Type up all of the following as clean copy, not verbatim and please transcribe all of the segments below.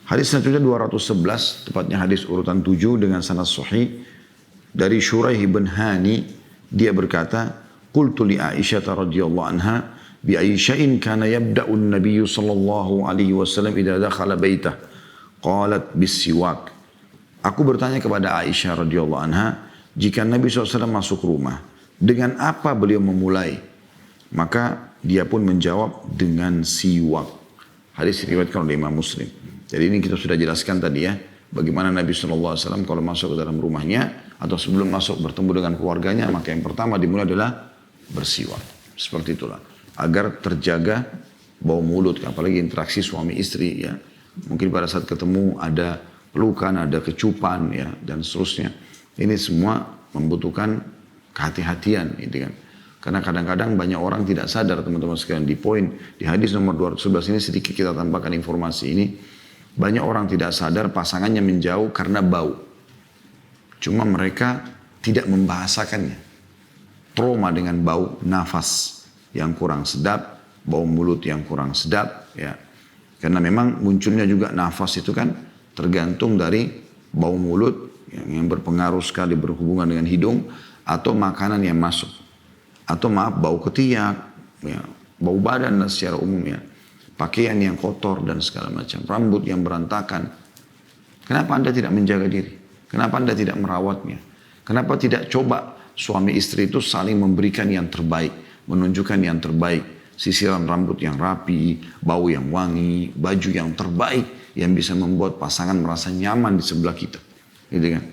Hadis selanjutnya 211, tepatnya hadis urutan 7 dengan sanad sahih dari Shuraih bin Hani, dia berkata, "Qultu li Aisyah radhiyallahu anha, bi ayyi syai'in kana yabda'u an-nabiy sallallahu alaihi wasallam idza dakhala baitah?" Qalat bis-siwak. Aku bertanya kepada Aisyah radhiyallahu anha, jika Nabi SAW masuk rumah, dengan apa beliau memulai? Maka dia pun menjawab dengan siwak. Hadis diriwayatkan oleh Imam Muslim. Jadi ini kita sudah jelaskan tadi ya, bagaimana Nabi SAW kalau masuk ke dalam rumahnya atau sebelum masuk bertemu dengan keluarganya, maka yang pertama dimulai adalah bersiwak. Seperti itulah. Agar terjaga bau mulut, apalagi interaksi suami istri ya. Mungkin pada saat ketemu ada pelukan, ada kecupan ya, dan seterusnya. Ini semua membutuhkan kehati-hatian gitu kan. Karena kadang-kadang banyak orang tidak sadar, teman-teman sekalian. Di hadis nomor 211 ini sedikit kita tambahkan informasi ini. Banyak orang tidak sadar pasangannya menjauh karena bau. Cuma mereka tidak membahasakannya. Trauma dengan bau nafas yang kurang sedap, bau mulut yang kurang sedap ya. Karena memang munculnya juga nafas itu kan tergantung dari bau mulut yang berpengaruh sekali berhubungan dengan hidung atau makanan yang masuk. Atau bau ketiak, ya, bau badan secara umum ya. Pakaian yang kotor dan segala macam. Rambut yang berantakan. Kenapa Anda tidak menjaga diri? Kenapa Anda tidak merawatnya? Kenapa tidak coba suami istri itu saling memberikan yang terbaik. Menunjukkan yang terbaik. Sisiran rambut yang rapi, bau yang wangi, baju yang terbaik yang bisa membuat pasangan merasa nyaman di sebelah kita. Gitu kan?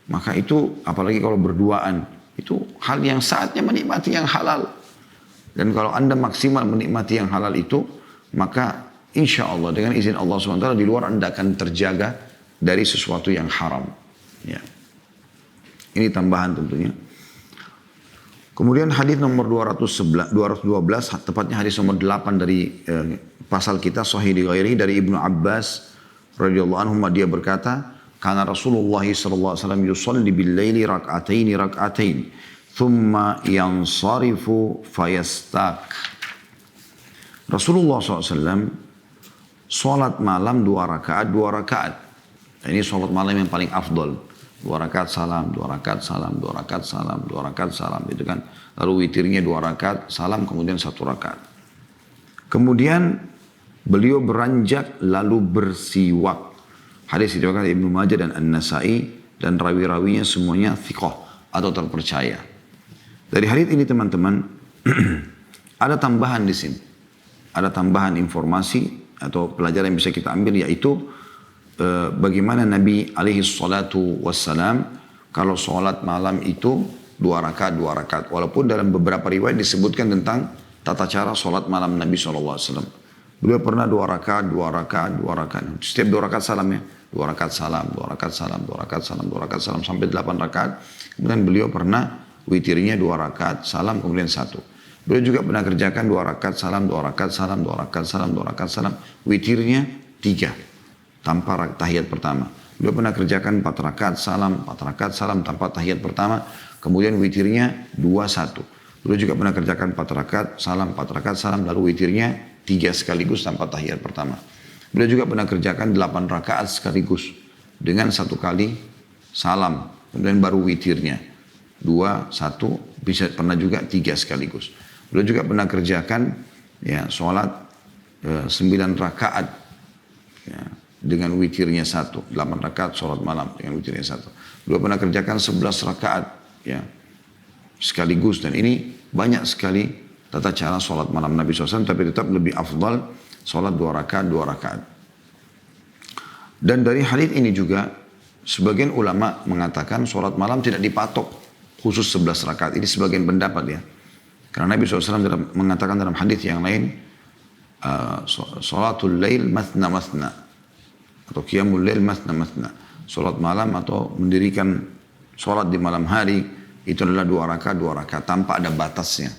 Maka itu apalagi kalau berduaan, itu hal yang saatnya menikmati yang halal. Dan kalau Anda maksimal menikmati yang halal itu, maka insya Allah dengan izin Allah SWT di luar Anda akan terjaga dari sesuatu yang haram. Ya. Ini tambahan tentunya. Kemudian hadis nomor 212, tepatnya hadis nomor 8 dari pasal kita Sahih di Ghairi dari Ibnu Abbas radhiyallahu anhu, dia berkata, "Kana Rasulullah sallallahu alaihi wasallam yusalli bil laili rak'atain, thumma yansarifu fayastak." Rasulullah SAW salat malam 2 rakaat. Ini salat malam yang paling afdal. 2 rakaat salam, 2 rakaat salam, 2 rakaat salam, 2 rakaat salam. Itu kan. Lalu witirnya 2 rakaat salam, kemudian 1 rakaat. Kemudian beliau beranjak lalu bersiwak. Hadis diriwayatkan Ibnu Majah dan An-Nasai dan rawi-rawinya semuanya thiqah atau terpercaya. Dari hadis ini teman-teman ada tambahan di sini. Ada tambahan informasi atau pelajaran yang bisa kita ambil, yaitu bagaimana Nabi alaihi salatu wassalam kalau sholat malam itu 2 rakaat. Walaupun dalam beberapa riwayat disebutkan tentang tata cara sholat malam Nabi SAW. Beliau pernah 2 rakaat. Setiap 2 rakaat salamnya. 2 rakaat salam, 2 rakaat salam, 2 rakaat salam, 2 rakaat salam sampai 8 rakaat. Kemudian beliau pernah witirnya 2 rakaat salam kemudian 1. Beliau juga pernah kerjakan 2 rakaat salam, 2 rakaat salam, 2 rakaat salam, 2 rakaat salam. Witirnya 3. Tanpa tahiyat pertama. Beliau pernah kerjakan 4 rakaat salam, 4 rakaat salam tanpa tahiyat pertama. Kemudian witirnya 2-1. Beliau juga pernah kerjakan 4 rakaat salam, 4 rakaat salam. Lalu witirnya 3 sekaligus tanpa tahiyat pertama. Beliau juga pernah kerjakan 8 rakaat sekaligus. Dengan 1 kali salam. Kemudian baru witirnya. 2-1. Bisa pernah juga 3 sekaligus. Beliau juga pernah kerjakan ya, sholat 9 rakaat. Ya, dengan witirnya 1, 8 rakaat sholat malam dengan witirnya 1. Beliau pernah kerjakan 11 rakaat ya, sekaligus, dan ini banyak sekali tata cara sholat malam Nabi SAW, tapi tetap lebih afdal sholat 2 rakaat. Dan dari hadits ini juga sebagian ulama mengatakan sholat malam tidak dipatok khusus 11 rakaat. Ini sebagian pendapat ya, karena Nabi SAW mengatakan dalam hadits yang lain, sholatul lail mathna atau qiyamul lail mathna. Salat malam atau mendirikan salat di malam hari itu adalah 2 rakaat tanpa ada batasnya.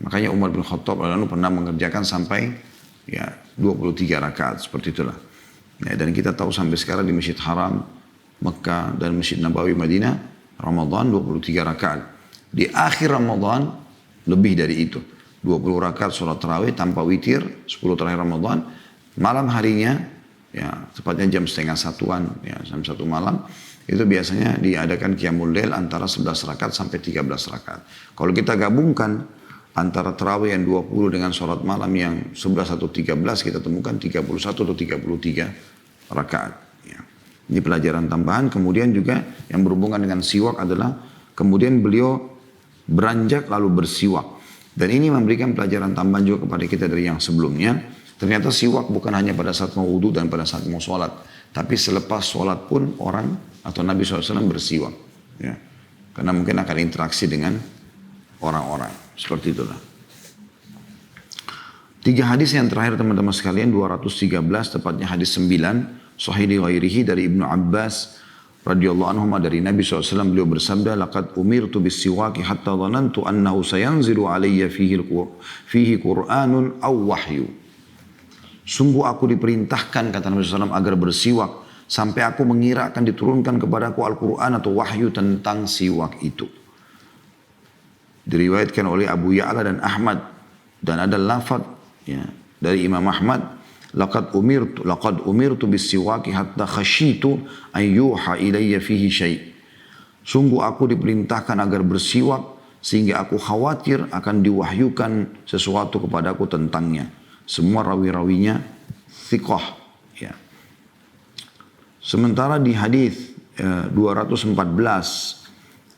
Makanya Umar bin Khattab lalu pernah mengerjakan sampai ya 23 rakaat seperti itulah. Ya, dan kita tahu sampai sekarang di Masjid Haram Mekah dan Masjid Nabawi Madinah Ramadan 23 rakaat. Di akhir Ramadan lebih dari itu. 20 rakaat salat tarawih tanpa witir 10 terakhir Ramadan. Malam harinya ya tepatnya jam setengah satuan, ya jam 1 malam, itu biasanya diadakan qiyamul lail antara 11 rakaat sampai 13 rakaat. Kalau kita gabungkan antara tarawih yang 20 dengan sholat malam yang 11 atau 13, kita temukan 31 atau 33 rakaat. Ya. Ini pelajaran tambahan. Kemudian juga yang berhubungan dengan siwak adalah kemudian beliau beranjak lalu bersiwak. Dan ini memberikan pelajaran tambahan juga kepada kita dari yang sebelumnya. Ternyata siwak bukan hanya pada saat mau wudhu dan pada saat mau sholat. Tapi selepas sholat pun orang atau Nabi SAW bersiwak. Ya. Karena mungkin akan interaksi dengan orang-orang. Seperti itulah. 3 hadis yang terakhir teman-teman sekalian. 213 tepatnya hadis 9. Sahih li ghairihi dari Ibnu Abbas radhiyallahu anhu dari Nabi SAW. Beliau bersabda, laqad umirtu bis-siwaki hatta dhanantu annahu sayanzilu alayya fihi Qur'anun aw wahyu. Sungguh aku diperintahkan, kata Nabi SAW, agar bersiwak. Sampai aku mengira akan diturunkan kepadaku Al-Quran atau wahyu tentang siwak itu. Diriwayatkan oleh Abu Ya'la dan Ahmad. Dan ada lafaz ya, dari Imam Ahmad. Laqad umirtu bis-siwaki hatta khashitu an yuha ilayya fihi syai'. Sungguh aku diperintahkan agar bersiwak sehingga aku khawatir akan diwahyukan sesuatu kepadaku tentangnya. Semua rawi-rawinya thiqah. Ya. Sementara di hadis 214,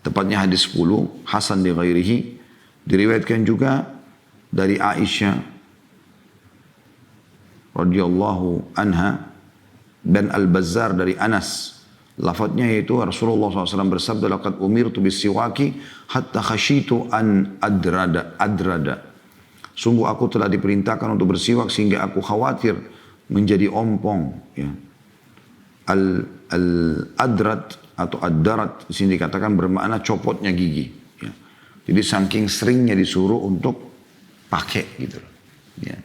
tepatnya hadis 10, Hasan di ghairihi, diriwayatkan juga dari Aisyah radhiyallahu anha dan Al-Bazzar dari Anas. Lafadznya yaitu Rasulullah SAW bersabda, laqad umirtu bis-siwaki hatta khashitu an adrada. Sungguh aku telah diperintahkan untuk bersiwak sehingga aku khawatir menjadi ompong. Ya. Al-adrat atau ad-darat di sini dikatakan bermakna copotnya gigi. Ya. Jadi saking seringnya disuruh untuk pakai gitu. Ya.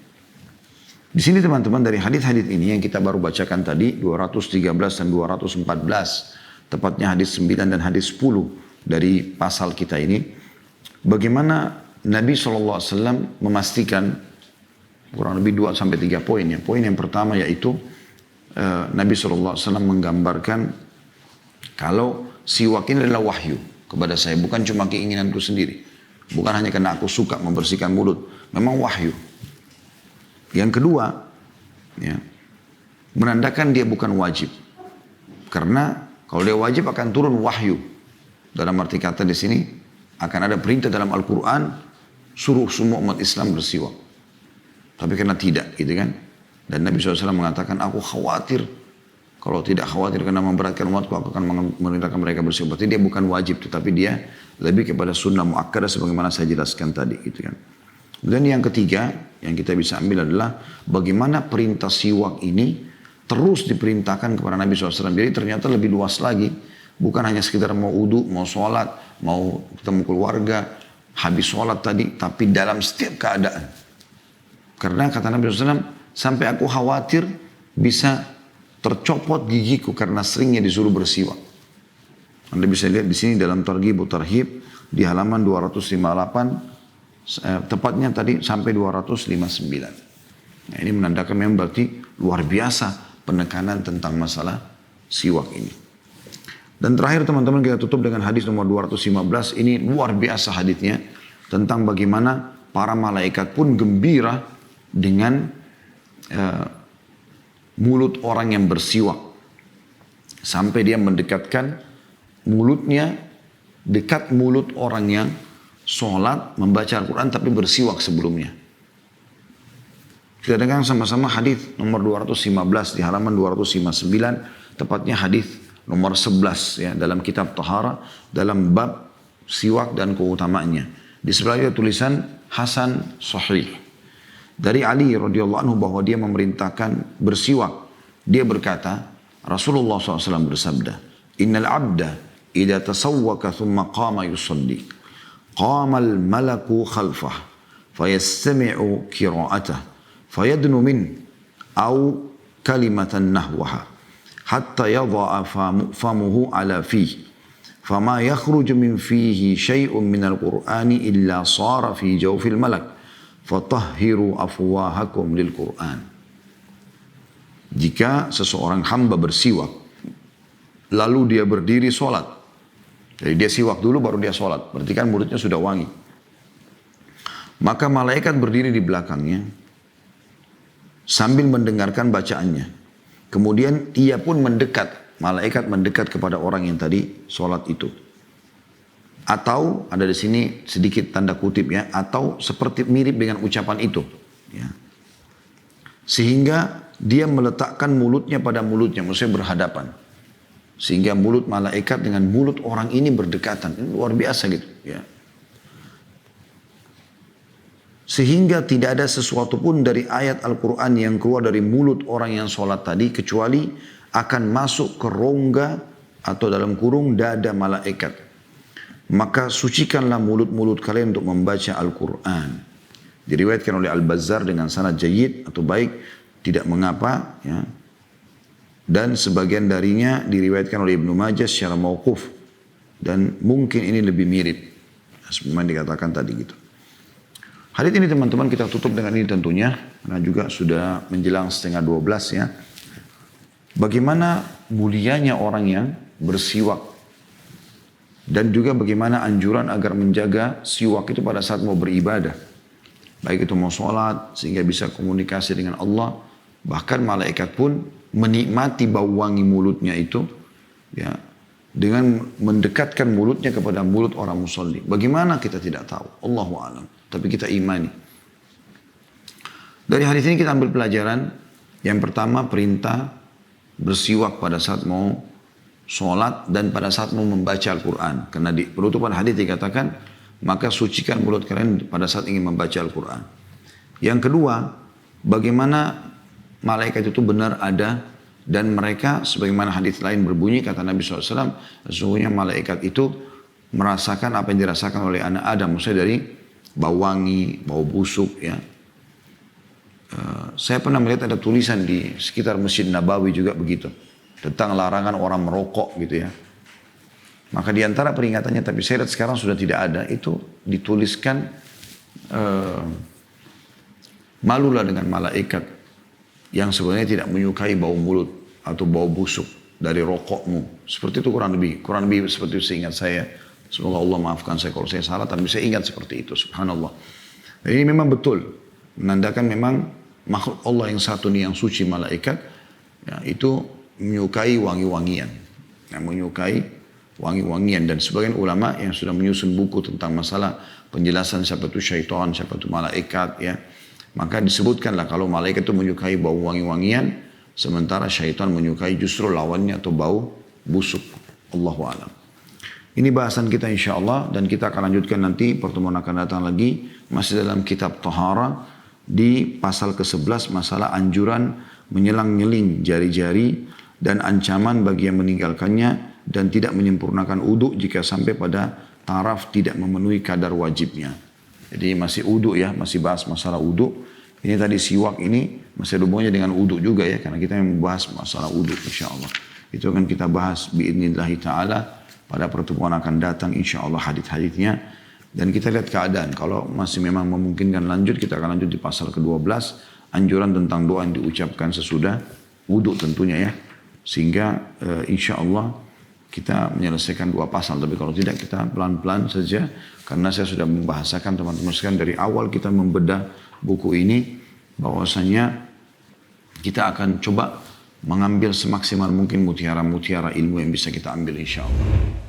Di sini teman-teman dari hadis-hadis ini yang kita baru bacakan tadi 213 dan 214, tepatnya hadis 9 dan hadis 10 dari pasal kita ini, bagaimana Nabi SAW memastikan kurang lebih 2-3 poin. Ya. Poin yang pertama yaitu Nabi SAW menggambarkan kalau siwak ini adalah wahyu kepada saya. Bukan cuma keinginanku sendiri. Bukan hanya karena aku suka membersihkan mulut. Memang wahyu. Yang kedua, ya, menandakan dia bukan wajib. Karena kalau dia wajib akan turun wahyu. Dalam arti kata di sini akan ada perintah dalam Al-Quran suruh semua umat Islam bersiwak. Tapi karena tidak gitu kan. Dan Nabi SAW mengatakan, aku khawatir. Kalau tidak khawatir karena memberatkan umatku, aku akan memerintahkan mereka bersiwak. Berarti dia bukan wajib, tetapi dia lebih kepada sunnah muakkadah sebagaimana saya jelaskan tadi gitu kan. Dan yang ketiga yang kita bisa ambil adalah bagaimana perintah siwak ini terus diperintahkan kepada Nabi SAW. Jadi ternyata lebih luas lagi. Bukan hanya sekedar mau wudu, mau sholat, mau ketemu keluarga, habis sholat tadi, tapi dalam setiap keadaan. Karena kata Nabi SAW, sampai aku khawatir bisa tercopot gigiku karena seringnya disuruh bersiwak. Anda bisa lihat di sini dalam Targhib Tarhib di halaman 258, tepatnya tadi sampai 259. Nah, ini menandakan memang berarti luar biasa penekanan tentang masalah siwak ini. Dan terakhir teman-teman kita tutup dengan hadis nomor 215. Ini luar biasa hadisnya tentang bagaimana para malaikat pun gembira dengan mulut orang yang bersiwak. Sampai dia mendekatkan mulutnya dekat mulut orang yang sholat membaca Al-Quran tapi bersiwak sebelumnya. Kita dengar sama-sama hadis nomor 215 di halaman 259, tepatnya hadis nomor 11 ya dalam kitab Tahara dalam bab siwak dan keutamaannya. Di sebelahnya tulisan Hasan Sahih. Dari Ali radhiyallahu anhu bahwa dia memerintahkan bersiwak. Dia berkata, Rasulullah SAW bersabda, Innal abda idha tasawwaka thumma qama yusalli, qama al-malaku khalfah, fayastami'u kira'atah, fayadnu min, au kalimatan nahwaha, hatta yadha'a famuhu ala fih, fama yakhruju min fihi syai'un minal qur'ani illa sara fi jawfil malak, fatahhiru afwahakum lil Qur'an. jika seseorang hamba bersiwak, lalu dia berdiri sholat. Jadi dia siwak dulu baru dia sholat. Berarti kan mulutnya sudah wangi. Maka malaikat berdiri di belakangnya sambil mendengarkan bacaannya. Kemudian ia pun mendekat. Malaikat mendekat kepada orang yang tadi sholat itu. Atau ada di sini sedikit tanda kutip ya. Atau seperti mirip dengan ucapan itu. Ya. Sehingga dia meletakkan mulutnya pada mulutnya. Maksudnya berhadapan. Sehingga mulut malaikat dengan mulut orang ini berdekatan. Ini luar biasa gitu. Ya. Sehingga tidak ada sesuatu pun dari ayat Al-Quran yang keluar dari mulut orang yang sholat tadi. Kecuali akan masuk ke rongga atau dalam kurung dada malaikat. Maka sucikanlah mulut-mulut kalian untuk membaca Al-Quran. Diriwayatkan oleh Al-Bazzar dengan sanad jayyid atau baik. Tidak mengapa. Ya. Dan sebagian darinya diriwayatkan oleh Ibnu Majah secara mauquf. Dan mungkin ini lebih mirip. Seperti dikatakan tadi gitu. Hadits ini teman-teman kita tutup dengan ini tentunya. Karena juga sudah menjelang 11:30 ya. Bagaimana mulianya orang yang bersiwak. Dan juga bagaimana anjuran agar menjaga siwak itu pada saat mau beribadah. Baik itu mau sholat sehingga bisa komunikasi dengan Allah. Bahkan malaikat pun menikmati bau wangi mulutnya itu. Ya, dengan mendekatkan mulutnya kepada mulut orang musalli. Bagaimana kita tidak tahu. Allahu a'lam. Tapi kita imani. Dari hadis ini kita ambil pelajaran. Yang pertama perintah bersiwak pada saat mau sholat dan pada saat mau membaca Al-Quran. Karena di penutupan hadis dikatakan, maka sucikan mulut kalian pada saat ingin membaca Al-Quran. Yang kedua, bagaimana malaikat itu benar ada dan mereka sebagaimana hadis lain berbunyi kata Nabi SAW, sesungguhnya malaikat itu merasakan apa yang dirasakan oleh anak Adam, maksudnya dari bau wangi, bau busuk ya. Saya pernah melihat ada tulisan di sekitar Masjid Nabawi juga begitu. Tentang larangan orang merokok gitu ya. Maka di antara peringatannya, tapi saya lihat sekarang sudah tidak ada, itu dituliskan malulah dengan malaikat yang sebenarnya tidak menyukai bau mulut atau bau busuk dari rokokmu. Seperti itu kurang lebih seperti itu seingat saya. Semoga Allah maafkan saya kalau saya salah, tapi saya ingat seperti itu, subhanallah. Dan ini memang betul, menandakan memang makhluk Allah yang satu ini yang suci malaikat, ya, itu menyukai wangi-wangian. Ya, menyukai wangi-wangian. Dan sebagian ulama yang sudah menyusun buku tentang masalah penjelasan siapa itu syaitan, siapa itu malaikat, ya. Maka disebutkanlah kalau malaikat itu menyukai bau wangi-wangian, sementara syaitan menyukai justru lawannya atau bau busuk. Allahu a'lam. Ini bahasan kita insya Allah dan kita akan lanjutkan nanti pertemuan akan datang lagi. Masih dalam kitab Tahara di pasal ke-11 masalah anjuran menyelang-nyeling jari-jari dan ancaman bagi yang meninggalkannya dan tidak menyempurnakan uduk jika sampai pada taraf tidak memenuhi kadar wajibnya. Jadi masih uduk ya, masih bahas masalah uduk. Ini tadi siwak ini masih ada hubungannya dengan uduk juga ya, karena kita yang membahas masalah uduk insya Allah. Itu akan kita bahas biidnillahi ta'ala pada pertemuan akan datang insya Allah hadits-haditsnya. Dan kita lihat keadaan, kalau masih memang memungkinkan lanjut, kita akan lanjut di pasal ke-12. Anjuran tentang doa yang diucapkan sesudah wudhu tentunya ya. Sehingga insya Allah kita menyelesaikan 2 pasal. Tapi kalau tidak kita pelan-pelan saja. Karena saya sudah membahasakan teman-teman sekalian dari awal kita membedah buku ini. Bahwasanya kita akan coba mengambil semaksimal mungkin mutiara-mutiara ilmu yang bisa kita ambil insya Allah.